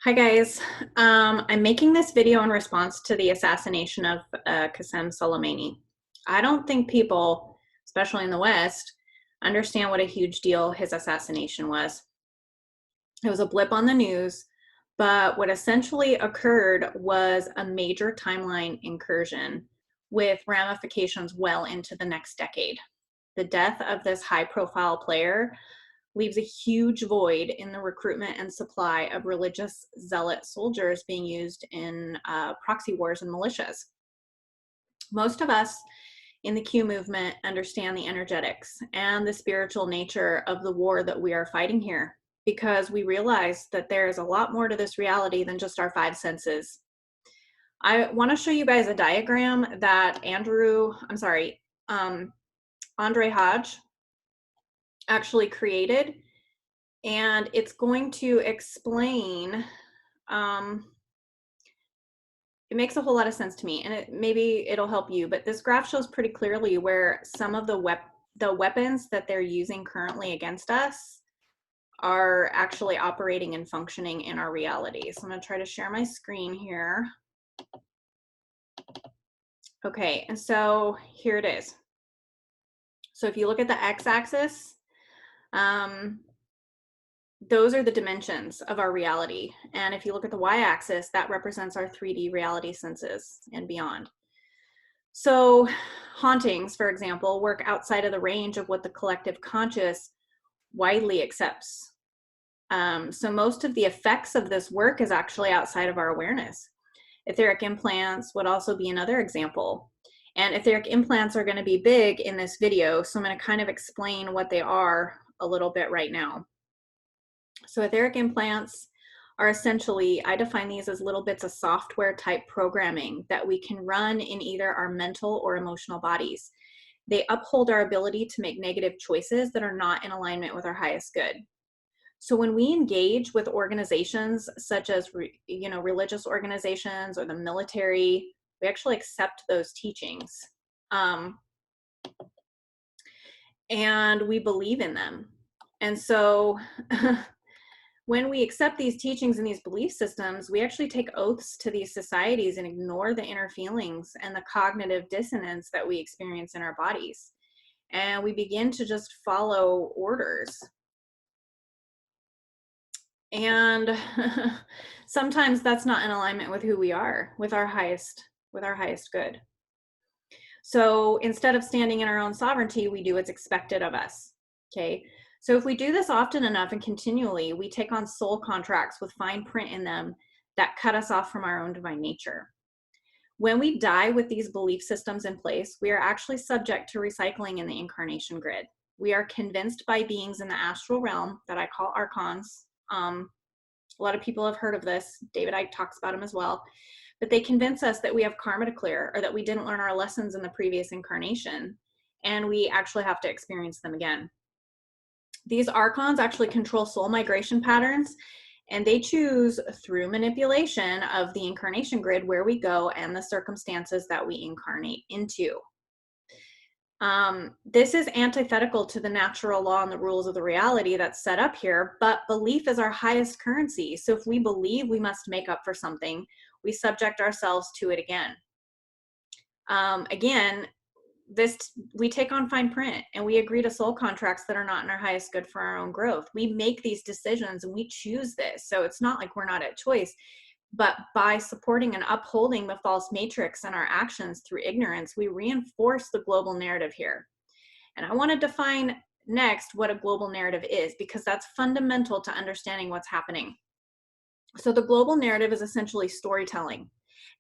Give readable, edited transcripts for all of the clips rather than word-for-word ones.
Hi guys, I'm making this video in response to the assassination of Qasem Soleimani. I don't think people, especially in the West, understand what a huge deal his assassination was. It was a blip on the news, but what essentially occurred was a major timeline incursion with ramifications well into the next decade. The death of this high-profile player leaves a huge void in the recruitment and supply of religious zealot soldiers being used in proxy wars and militias. Most of us in the Q movement understand the energetics and the spiritual nature of the war that we are fighting here, because we realize that there is a lot more to this reality than just our five senses. I want to show you guys a diagram that Andre Hodge actually created, and it's going to explain, it makes a whole lot of sense to me, and maybe it'll help you, but this graph shows pretty clearly where some of the weapons that they're using currently against us are actually operating and functioning in our reality. So I'm going to try to share my screen here. Okay, and so here it is. So if you look at the x-axis, those are the dimensions of our reality. And if you look at the y-axis, that represents our 3D reality senses and beyond. So hauntings, for example, work outside of the range of what the collective conscious widely accepts. So most of the effects of this work is actually outside of our awareness. Etheric implants would also be another example. And etheric implants are going to be big in this video, so I'm going to kind of explain what they are a little bit right now. So etheric implants are essentially, I define these as little bits of software type programming that we can run in either our mental or emotional bodies. They uphold our ability to make negative choices that are not in alignment with our highest good. So when we engage with organizations such as, religious organizations or the military, we actually accept those teachings. And we believe in them. And so when we accept these teachings and these belief systems, we actually take oaths to these societies and ignore the inner feelings and the cognitive dissonance that we experience in our bodies. And we begin to just follow orders. And sometimes that's not in alignment with who we are, with our highest good. So instead of standing in our own sovereignty, we do what's expected of us. Okay. So if we do this often enough and continually, we take on soul contracts with fine print in them that cut us off from our own divine nature. When we die with these belief systems in place, we are actually subject to recycling in the incarnation grid. We are convinced by beings in the astral realm that I call archons. A lot of people have heard of this. David Icke talks about them as well. But they convince us that we have karma to clear, or that we didn't learn our lessons in the previous incarnation, and we actually have to experience them again. These archons actually control soul migration patterns, and they choose through manipulation of the incarnation grid where we go and the circumstances that we incarnate into. This is antithetical to the natural law and the rules of the reality that's set up here, but belief is our highest currency. So if we believe we must make up for something, we subject ourselves to it again. Again, we take on fine print and we agree to soul contracts that are not in our highest good for our own growth. We make these decisions and we choose this. So it's not like we're not at choice, but by supporting and upholding the false matrix and our actions through ignorance, we reinforce the global narrative here. And I want to define next what a global narrative is, because that's fundamental to understanding what's happening. So the global narrative is essentially storytelling,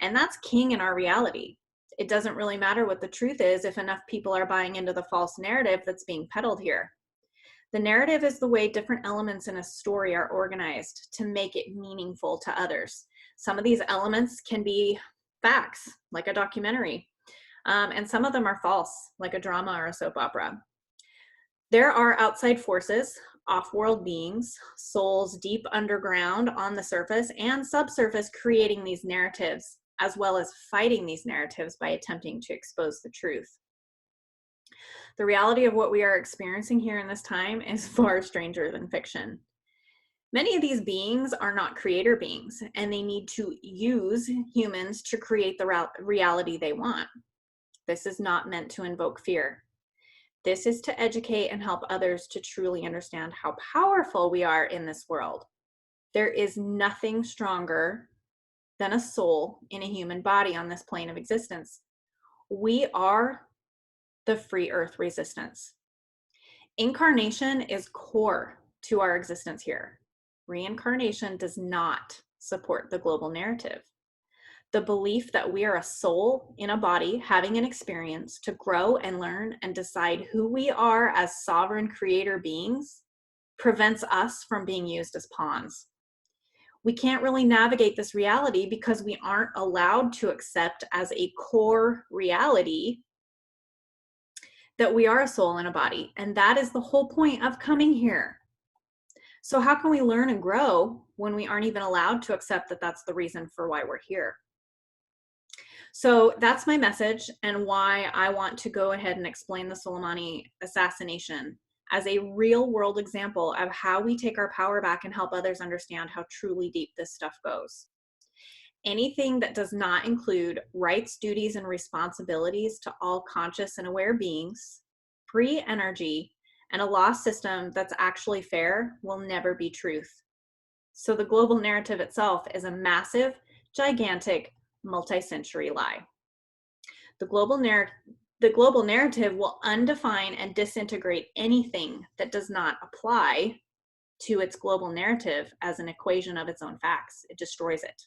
and that's king in our reality. It doesn't really matter what the truth is if enough people are buying into the false narrative that's being peddled here. The narrative is the way different elements in a story are organized to make it meaningful to others. Some of these elements can be facts, like a documentary, and some of them are false, like a drama or a soap opera. There are outside forces, off-world beings, souls deep underground, on the surface and subsurface, creating these narratives, as well as fighting these narratives by attempting to expose the truth. The reality of what we are experiencing here in this time is far stranger than fiction. Many of these beings are not creator beings, and they need to use humans to create the reality they want. This is not meant to invoke fear. This is to educate and help others to truly understand how powerful we are in this world. There is nothing stronger than a soul in a human body on this plane of existence. We are the free earth resistance. Incarnation is core to our existence here. Reincarnation does not support the global narrative. The belief that we are a soul in a body having an experience to grow and learn and decide who we are as sovereign creator beings prevents us from being used as pawns. We can't really navigate this reality because we aren't allowed to accept as a core reality that we are a soul in a body. And that is the whole point of coming here. So how can we learn and grow when we aren't even allowed to accept that that's the reason for why we're here? So that's my message and why I want to go ahead and explain the Soleimani assassination as a real world example of how we take our power back and help others understand how truly deep this stuff goes. Anything that does not include rights, duties, and responsibilities to all conscious and aware beings, free energy, and a law system that's actually fair will never be truth. So the global narrative itself is a massive, gigantic, multi-century lie. The global narrative will undefine and disintegrate anything that does not apply to its global narrative as an equation of its own facts. It destroys it.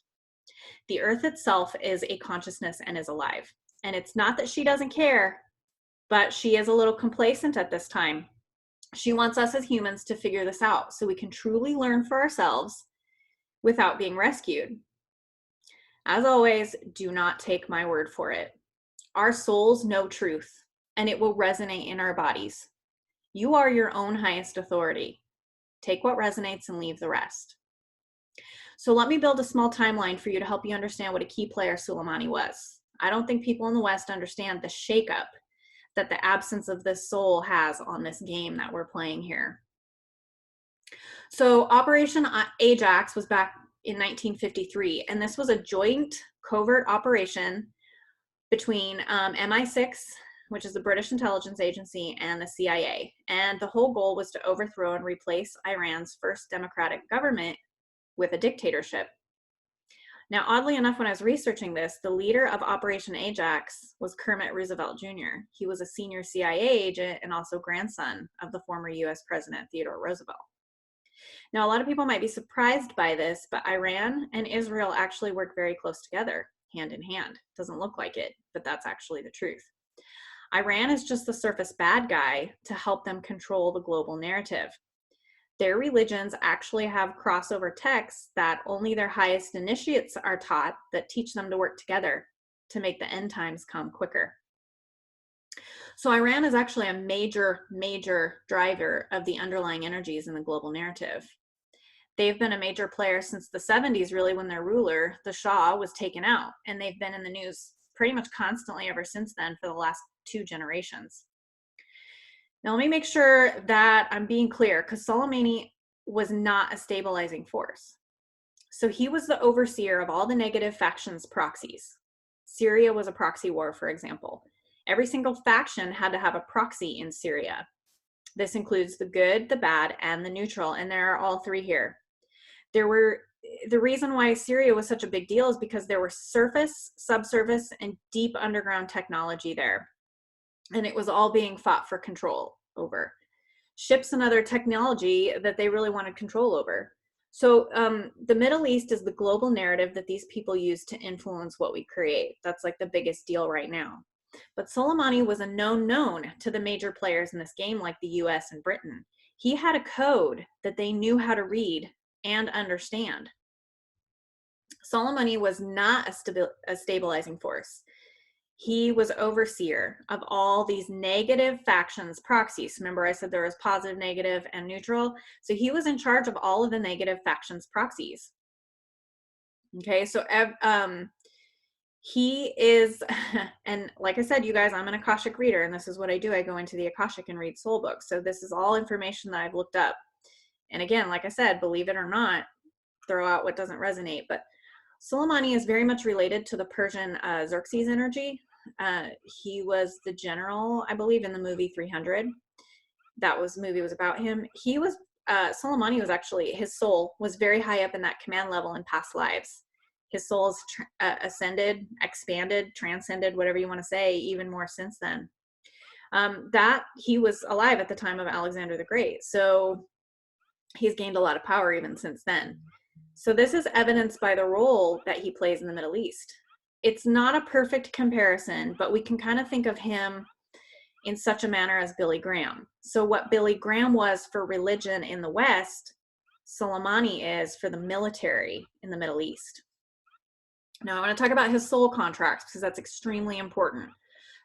The earth itself is a consciousness and is alive. And it's not that she doesn't care, but she is a little complacent at this time. She wants us as humans to figure this out so we can truly learn for ourselves without being rescued. As always, do not take my word for it. Our souls know truth, and it will resonate in our bodies. You are your own highest authority. Take what resonates and leave the rest. So let me build a small timeline for you to help you understand what a key player Suleimani was. I don't think people in the West understand the shakeup that the absence of this soul has on this game that we're playing here. So Operation Ajax was back in 1953, and this was a joint covert operation between MI6, which is the British intelligence agency, and the CIA. And the whole goal was to overthrow and replace Iran's first democratic government with a dictatorship. Now, oddly enough, when I was researching this, the leader of Operation Ajax was Kermit Roosevelt Jr. He was a senior CIA agent and also grandson of the former US President Theodore Roosevelt. Now, a lot of people might be surprised by this, but Iran and Israel actually work very close together, hand in hand. Doesn't look like it, but that's actually the truth. Iran is just the surface bad guy to help them control the global narrative. Their religions actually have crossover texts that only their highest initiates are taught that teach them to work together to make the end times come quicker. So Iran is actually a major driver of the underlying energies in the global narrative. They've been a major player since the 70s, really, when their ruler, the Shah, was taken out. And they've been in the news pretty much constantly ever since then for the last 2 generations. Now, let me make sure that I'm being clear, because Soleimani was not a stabilizing force. So he was the overseer of all the negative factions' proxies. Syria was a proxy war, for example. Every single faction had to have a proxy in Syria. This includes the good, the bad, and the neutral, and there are all 3 here. The reason why Syria was such a big deal is because there were surface, subsurface, and deep underground technology there. And it was all being fought for control over. Ships and other technology that they really wanted control over. So the Middle East is the global narrative that these people use to influence what we create. That's like the biggest deal right now. But Soleimani was a known to the major players in this game, like the US and Britain. He had a code that they knew how to read and understand. Soleimani was not a stabilizing force. He was overseer of all these negative factions, proxies. Remember I said there was positive, negative, and neutral? So he was in charge of all of the negative factions, proxies. Okay, so he is, and like I said, you guys, I'm an Akashic reader, and this is what I do. I go into the Akashic and read soul books. So this is all information that I've looked up. And again, like I said, believe it or not, throw out what doesn't resonate. But Soleimani is very much related to the Persian Xerxes energy. He was the general, I believe, in the movie 300. That movie was about him. He was Soleimani was actually, his soul was very high up in that command level in past lives. His soul's ascended, expanded, transcended, whatever you want to say, even more since then. That he was alive at the time of Alexander the Great. So he's gained a lot of power even since then. So this is evidenced by the role that he plays in the Middle East. It's not a perfect comparison, but we can kind of think of him in such a manner as Billy Graham. So what Billy Graham was for religion in the West, Soleimani is for the military in the Middle East. Now I want to talk about his soul contracts because that's extremely important.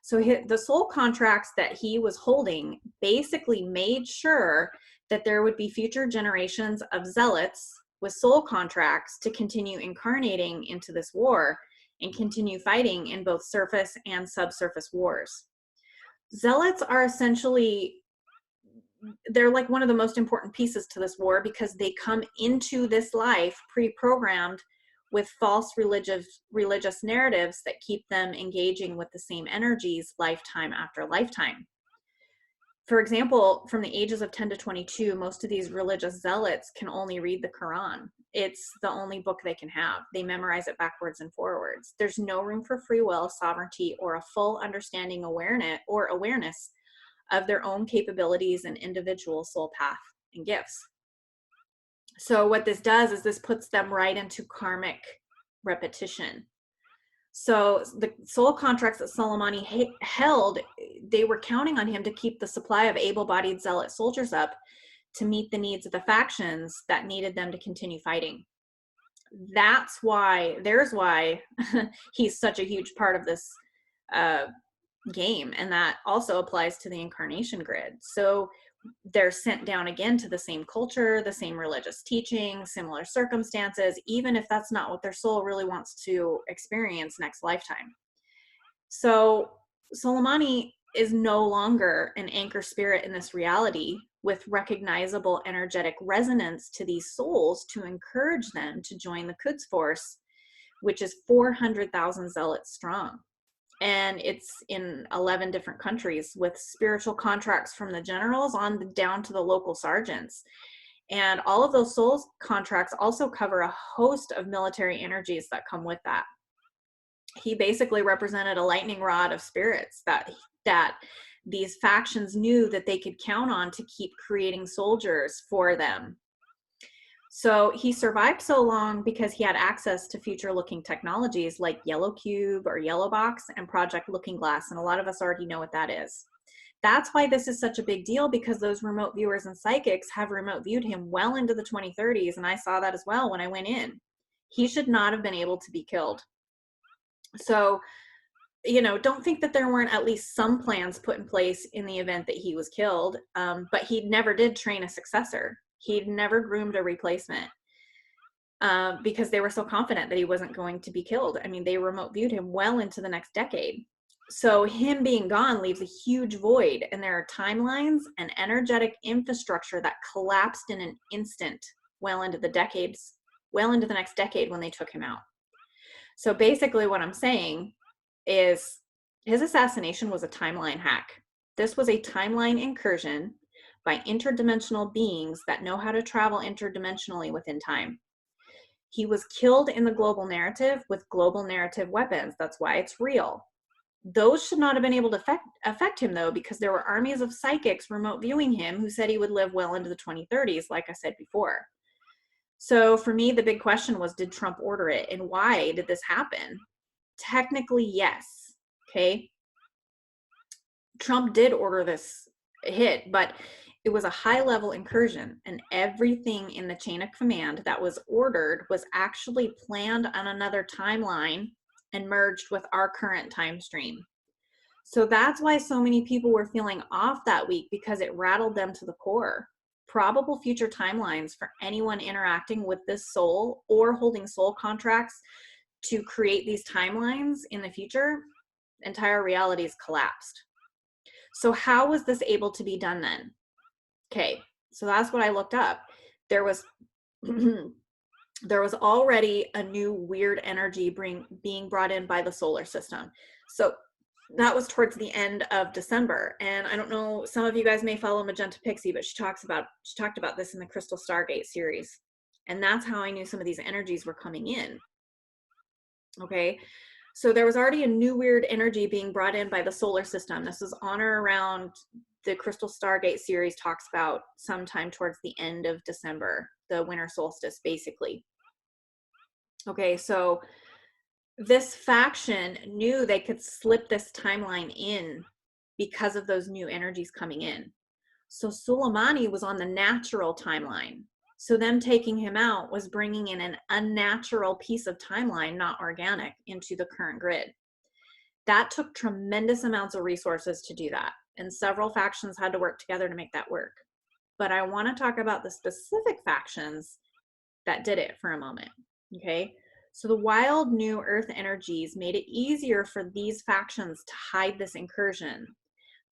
So the soul contracts that he was holding basically made sure that there would be future generations of zealots with soul contracts to continue incarnating into this war and continue fighting in both surface and subsurface wars. Zealots are essentially, they're like one of the most important pieces to this war because they come into this life pre-programmed with false religious narratives that keep them engaging with the same energies lifetime after lifetime. For example, from the ages of 10 to 22, most of these religious zealots can only read the Quran. It's the only book they can have. They memorize it backwards and forwards. There's no room for free will, sovereignty, or a full understanding awareness of their own capabilities and individual soul path and gifts. So what this does is this puts them right into karmic repetition. So the soul contracts that Soleimani held, they were counting on him to keep the supply of able-bodied zealot soldiers up to meet the needs of the factions that needed them to continue fighting. There's why he's such a huge part of this game, and that also applies to the incarnation grid. So they're sent down again to the same culture, the same religious teaching, similar circumstances, even if that's not what their soul really wants to experience next lifetime. So Soleimani is no longer an anchor spirit in this reality with recognizable energetic resonance to these souls to encourage them to join the Quds force, which is 400,000 zealots strong. And it's in 11 different countries with spiritual contracts from the generals on down to the local sergeants. And all of those soul contracts also cover a host of military energies that come with that. He basically represented a lightning rod of spirits that these factions knew that they could count on to keep creating soldiers for them. So he survived so long because he had access to future-looking technologies like Yellow Cube or Yellow Box and Project Looking Glass, and a lot of us already know what that is. That's why this is such a big deal, because those remote viewers and psychics have remote viewed him well into the 2030s, and I saw that as well when I went in. He should not have been able to be killed. So, don't think that there weren't at least some plans put in place in the event that he was killed, but he never did train a successor. He'd never groomed a replacement because they were so confident that he wasn't going to be killed. I mean, they remote viewed him well into the next decade. So him being gone leaves a huge void, and there are timelines and energetic infrastructure that collapsed in an instant well into the next decade when they took him out. So basically what I'm saying is his assassination was a timeline hack. This was a timeline incursion by interdimensional beings that know how to travel interdimensionally within time. He was killed in the global narrative with global narrative weapons. That's why it's real. Those should not have been able to affect him, though, because there were armies of psychics remote viewing him who said he would live well into the 2030s, like I said before. So for me, the big question was, did Trump order it? And why did this happen? Technically, yes. Okay. Trump did order this hit, but it was a high-level incursion, and everything in the chain of command that was ordered was actually planned on another timeline and merged with our current time stream. So that's why so many people were feeling off that week, because it rattled them to the core. Probable future timelines for anyone interacting with this soul or holding soul contracts to create these timelines in the future, entire realities collapsed. So how was this able to be done then? Okay, so that's what I looked up. there was there was already a new weird energy being brought in by the solar system. So that was towards the end of December. And I don't know, some of you guys may follow Magenta Pixie, but she talked about this in the Crystal Stargate series. And that's how I knew some of these energies were coming in. Okay. So there was already a new weird energy being brought in by the solar system. This was on or around, the Crystal Stargate series talks about sometime towards the end of December, the winter solstice, basically. Okay, so this faction knew they could slip this timeline in because of those new energies coming in. So Soleimani was on the natural timeline. So them taking him out was bringing in an unnatural piece of timeline, not organic, into the current grid. That took tremendous amounts of resources to do that. And several factions had to work together to make that work. But I want to talk about the specific factions that did it for a moment. Okay. So the wild new earth energies made it easier for these factions to hide this incursion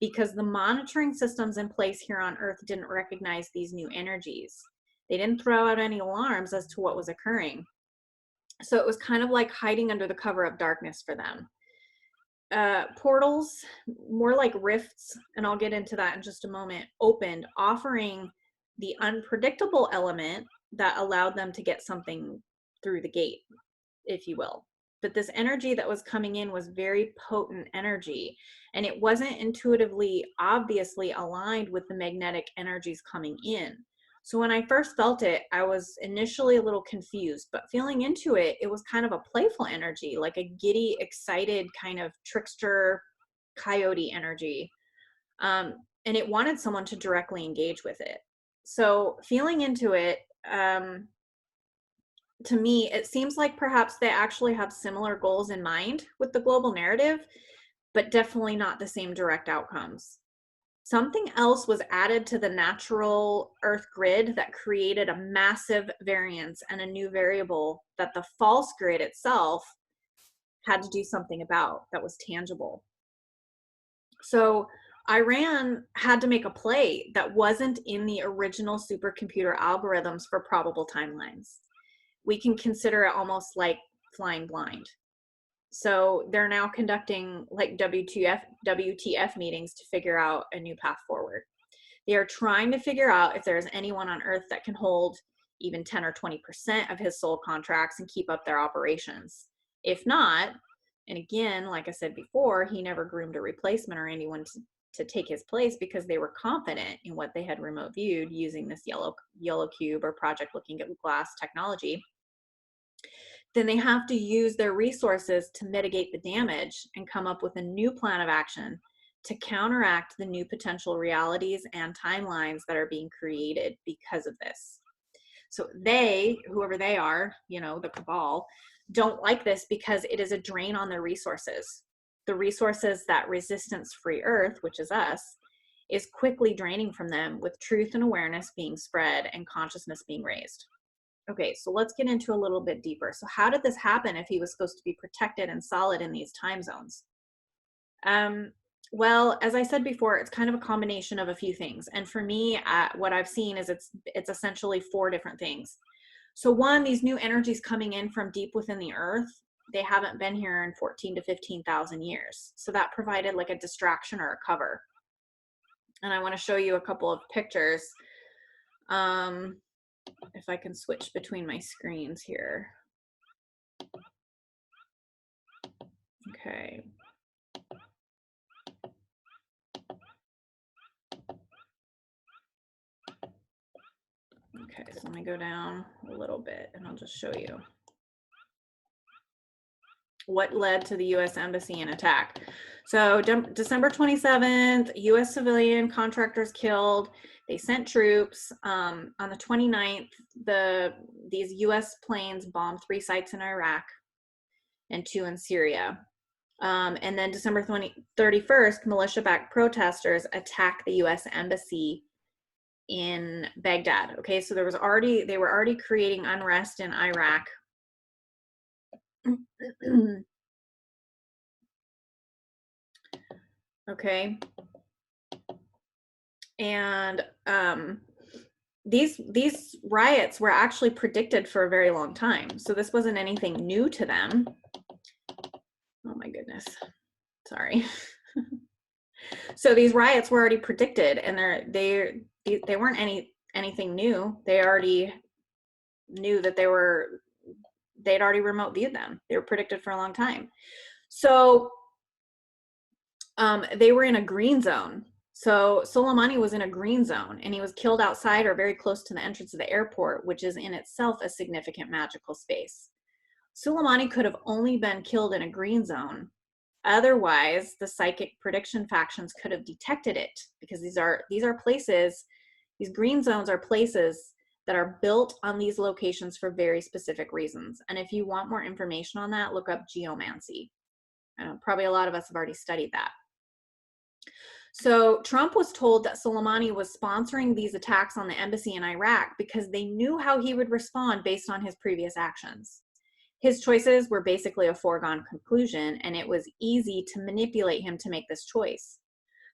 because the monitoring systems in place here on earth didn't recognize these new energies. They didn't throw out any alarms as to what was occurring. So it was kind of like hiding under the cover of darkness for them. Portals, more like rifts, and I'll get into that in just a moment, opened, offering the unpredictable element that allowed them to get something through the gate, if you will. But this energy that was coming in was very potent energy, and it wasn't intuitively, obviously aligned with the magnetic energies coming in. So when I first felt it, I was initially a little confused, but feeling into it, it was kind of a playful energy, like a giddy, excited kind of trickster coyote energy. And it wanted someone to directly engage with it. So feeling into it, to me, it seems like perhaps they actually have similar goals in mind with the global narrative, but definitely not the same direct outcomes. Something else was added to the natural Earth grid that created a massive variance and a new variable that the false grid itself had to do something about that was tangible. So Iran had to make a play that wasn't in the original supercomputer algorithms for probable timelines. We can consider it almost like flying blind. So they're now conducting like WTF meetings to figure out a new path forward. They are trying to figure out if there's anyone on earth that can hold even 10 or 20% of his soul contracts and keep up their operations. If not, and again, like I said before, he never groomed a replacement or anyone to take his place because they were confident in what they had remote viewed using this yellow cube or project looking at glass technology. Then they have to use their resources to mitigate the damage and come up with a new plan of action to counteract the new potential realities and timelines that are being created because of this. So they, whoever they are, you know, the cabal, don't like this because it is a drain on their resources. The resources that resistance-free Earth, which is us, is quickly draining from them, with truth and awareness being spread and consciousness being raised. Okay, so let's get into a little bit deeper. So how did this happen if he was supposed to be protected and solid in these time zones? Well, as I said before, it's kind of a combination of a few things. And for me, what I've seen is it's essentially 4 different things. So one, these new energies coming in from deep within the earth, they haven't been here in 14 to 15,000 years. So that provided like a distraction or a cover. And I want to show you a couple of pictures. If I can switch between my screens here. Okay. Okay, so let me go down a little bit and I'll just show you what led to the U.S. Embassy and attack. So December 27th, U.S. civilian contractors killed. They sent troops. On the 29th, these U.S. planes bombed 3 sites in Iraq and 2 in Syria. And then December 31st, militia-backed protesters attacked the U.S. Embassy in Baghdad. Okay, so they were already creating unrest in Iraq. Okay. And these riots were actually predicted for a very long time. So this wasn't anything new to them. Oh my goodness. Sorry. So these riots were already predicted, and they weren't anything new. They already knew that they'd already remote viewed them. They were predicted for a long time. So they were in a green zone. So Soleimani was in a green zone, and he was killed outside or very close to the entrance of the airport, which is in itself a significant magical space. Suleimani could have only been killed in a green zone. Otherwise, the psychic prediction factions could have detected it, because these are places, these green zones are places that are built on these locations for very specific reasons. And if you want more information on that, look up geomancy. Probably a lot of us have already studied that. So Trump was told that Soleimani was sponsoring these attacks on the embassy in Iraq because they knew how he would respond based on his previous actions. His choices were basically a foregone conclusion, and it was easy to manipulate him to make this choice.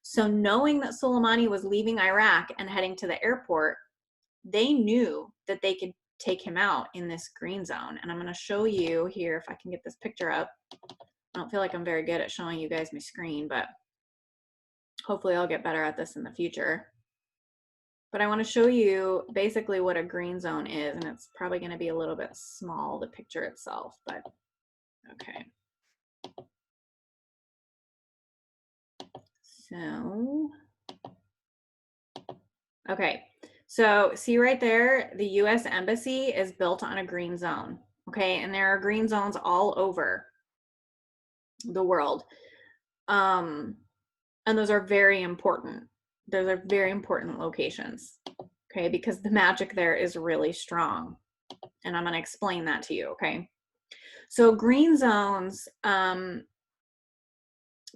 So knowing that Soleimani was leaving Iraq and heading to the airport, they knew that they could take him out in this green zone. And I'm going to show you here, if I can get this picture up. I don't feel like I'm very good at showing you guys my screen, but hopefully I'll get better at this in the future. But I want to show you basically what a green zone is, and it's probably going to be a little bit small, the picture itself, but okay. So, okay. So see right there, the US Embassy is built on a green zone, okay? And there are green zones all over the world. And those are very important. Those are very important locations, okay? Because the magic there is really strong. And I'm going to explain that to you, okay? So green zones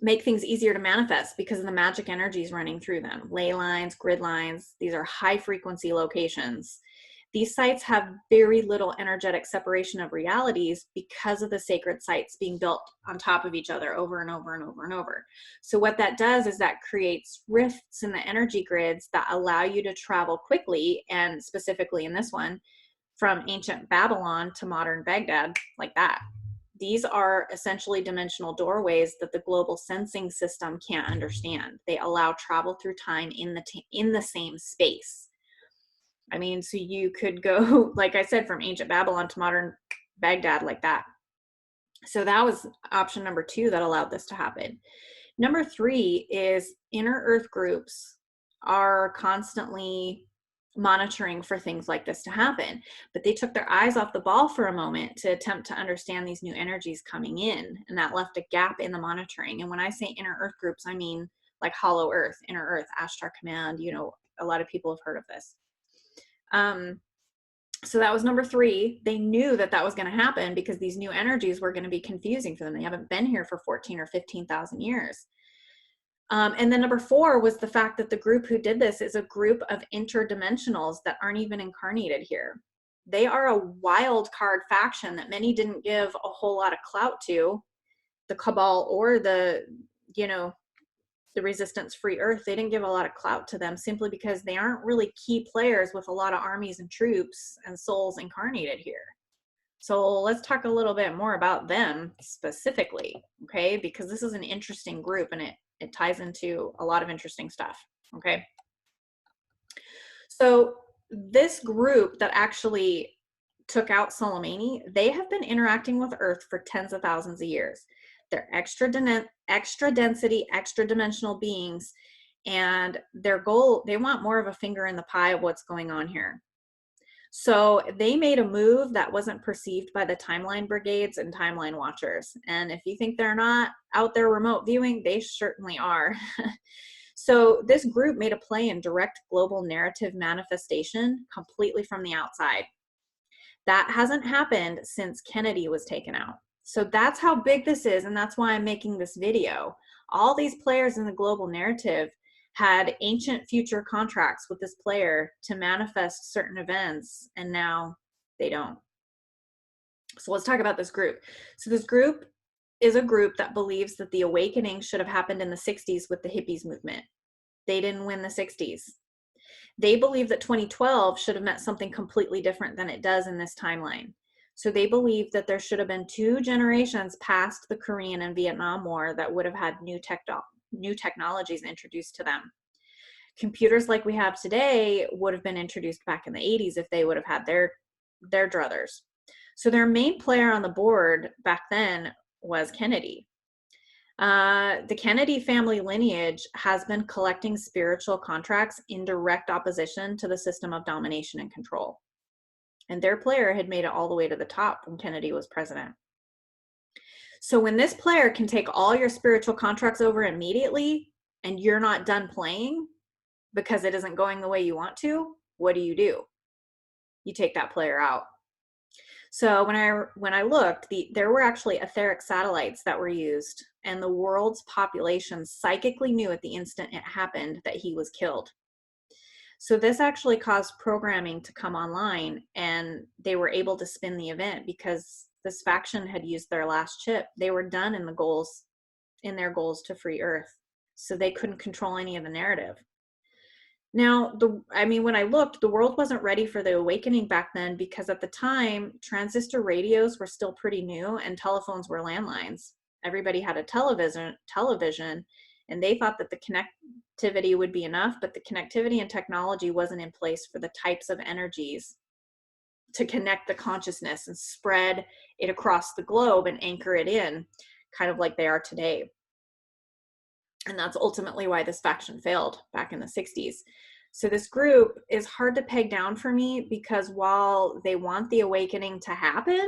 make things easier to manifest because of the magic energies running through them. Ley lines, grid lines, these are high frequency locations. These sites have very little energetic separation of realities because of the sacred sites being built on top of each other over and over and over and over. So what that does is that creates rifts in the energy grids that allow you to travel quickly, and specifically in this one, from ancient Babylon to modern Baghdad, like that. These are essentially dimensional doorways that the global sensing system can't understand. They allow travel through time in the same space. I mean, so you could go, like I said, from ancient Babylon to modern Baghdad like that. So that was option number 2 that allowed this to happen. Number 3 is inner earth groups are constantly monitoring for things like this to happen, but they took their eyes off the ball for a moment to attempt to understand these new energies coming in, and that left a gap in the monitoring. And when I say inner earth groups, I mean like Hollow Earth, Inner Earth, Ashtar Command, you know, a lot of people have heard of this. So that was number 3. They knew that that was going to happen because these new energies were going to be confusing for them. They haven't been here for 14 or 15,000 years. And then number 4 was the fact that the group who did this is a group of interdimensionals that aren't even incarnated here. They are a wild card faction that many didn't give a whole lot of clout to, the Cabal or the, you know, the Resistance Free Earth. They didn't give a lot of clout to them simply because they aren't really key players with a lot of armies and troops and souls incarnated here. So let's talk a little bit more about them specifically, okay? Because this is an interesting group, and it ties into a lot of interesting stuff, okay? So this group that actually took out Soleimani, they have been interacting with Earth for tens of thousands of years. They're extra density, extra dimensional beings, and their goal, they want more of a finger in the pie of what's going on here. So they made a move that wasn't perceived by the timeline brigades and timeline watchers. And if you think they're not out there remote viewing, they certainly are. So this group made a play in direct global narrative manifestation completely from the outside. That hasn't happened since Kennedy was taken out. So that's how big this is, and that's why I'm making this video. All these players in the global narrative had ancient future contracts with this player to manifest certain events, and now they don't. So let's talk about this group. So this group is a group that believes that the awakening should have happened in the 60s with the hippies movement. They didn't win the 60s. They believe that 2012 should have meant something completely different than it does in this timeline. So they believe that there should have been 2 generations past the Korean and Vietnam War that would have had new technologies introduced to them. Computers like we have today would have been introduced back in the 80s if they would have had their druthers. So their main player on the board back then was Kennedy. The Kennedy family lineage has been collecting spiritual contracts in direct opposition to the system of domination and control. And their player had made it all the way to the top when Kennedy was president. So when this player can take all your spiritual contracts over immediately and you're not done playing because it isn't going the way you want to, what do? You take that player out. So when I looked, there were actually etheric satellites that were used, and the world's population psychically knew at the instant it happened that he was killed. So this actually caused programming to come online, and they were able to spin the event because this faction had used their last chip. They were done in their goals to free Earth, so they couldn't control any of the narrative. Now, when I looked, the world wasn't ready for the awakening back then because at the time, transistor radios were still pretty new and telephones were landlines. Everybody had a television, and they thought that the connectivity would be enough, but the connectivity and technology wasn't in place for the types of energies to connect the consciousness and spread it across the globe and anchor it in, kind of like they are today. And that's ultimately why this faction failed back in the 60s. So this group is hard to peg down for me because while they want the awakening to happen,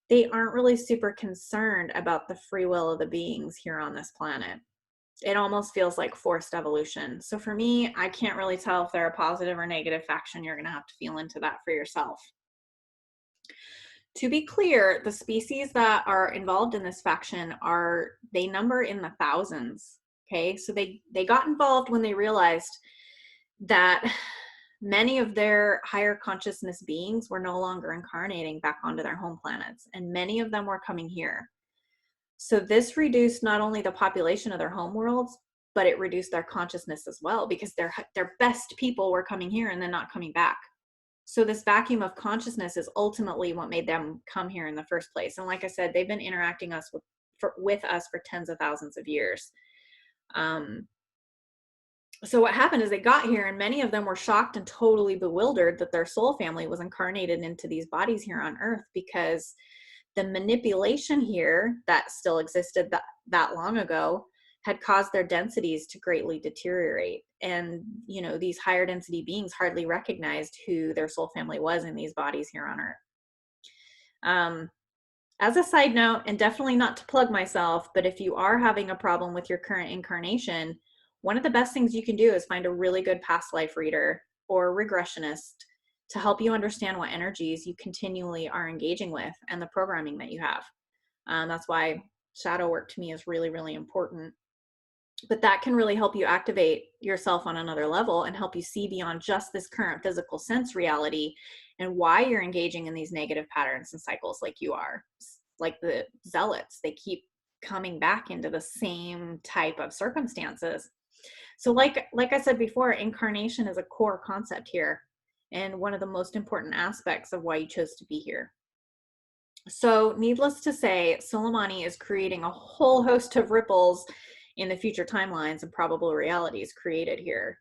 they aren't really super concerned about the free will of the beings here on this planet. It almost feels like forced evolution. So for me, I can't really tell if they're a positive or negative faction. You're going to have to feel into that for yourself. To be clear, the species that are involved in this faction they number in the thousands. Okay, so they got involved when they realized that many of their higher consciousness beings were no longer incarnating back onto their home planets, and many of them were coming here. So this reduced not only the population of their home worlds, but it reduced their consciousness as well because their best people were coming here and then not coming back. So this vacuum of consciousness is ultimately what made them come here in the first place. And like I said, they've been interacting with us for tens of thousands of years. So what happened is they got here and many of them were shocked and totally bewildered that their soul family was incarnated into these bodies here on Earth because the manipulation here that still existed that long ago had caused their densities to greatly deteriorate. And, these higher density beings hardly recognized who their soul family was in these bodies here on Earth. As a side note, and definitely not to plug myself, but if you are having a problem with your current incarnation, one of the best things you can do is find a really good past life reader or regressionist to help you understand what energies you continually are engaging with and the programming that you have. That's why shadow work to me is really, really important. But that can really help you activate yourself on another level and help you see beyond just this current physical sense reality and why you're engaging in these negative patterns and cycles like you are. Like the zealots, they keep coming back into the same type of circumstances. So like I said before, incarnation is a core concept here and one of the most important aspects of why you chose to be here. So needless to say, Soleimani is creating a whole host of ripples in the future timelines and probable realities created here.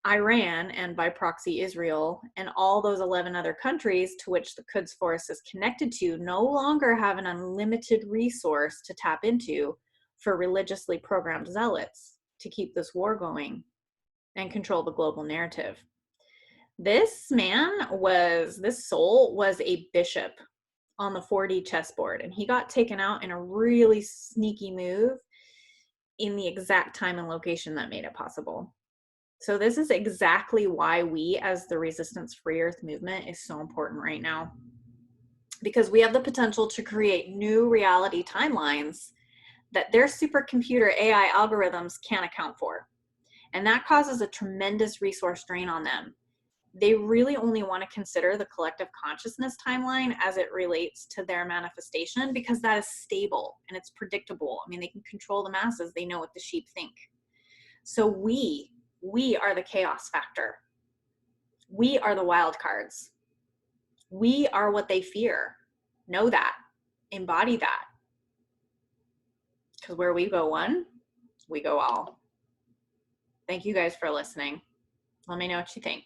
Iran, and by proxy Israel, and all those 11 other countries to which the Quds Force is connected to no longer have an unlimited resource to tap into for religiously programmed zealots to keep this war going and control the global narrative. This soul was a bishop on the 4D chessboard, and he got taken out in a really sneaky move in the exact time and location that made it possible. So this is exactly why we, as the Resistance Free Earth movement, is so important right now, because we have the potential to create new reality timelines that their supercomputer AI algorithms can't account for. And that causes a tremendous resource drain on them. They really only want to consider the collective consciousness timeline as it relates to their manifestation because that is stable and it's predictable. I mean, they can control the masses. They know what the sheep think. So we are the chaos factor. We are the wild cards. We are what they fear. Know that. Embody that. Because where we go one, we go all. Thank you guys for listening. Let me know what you think.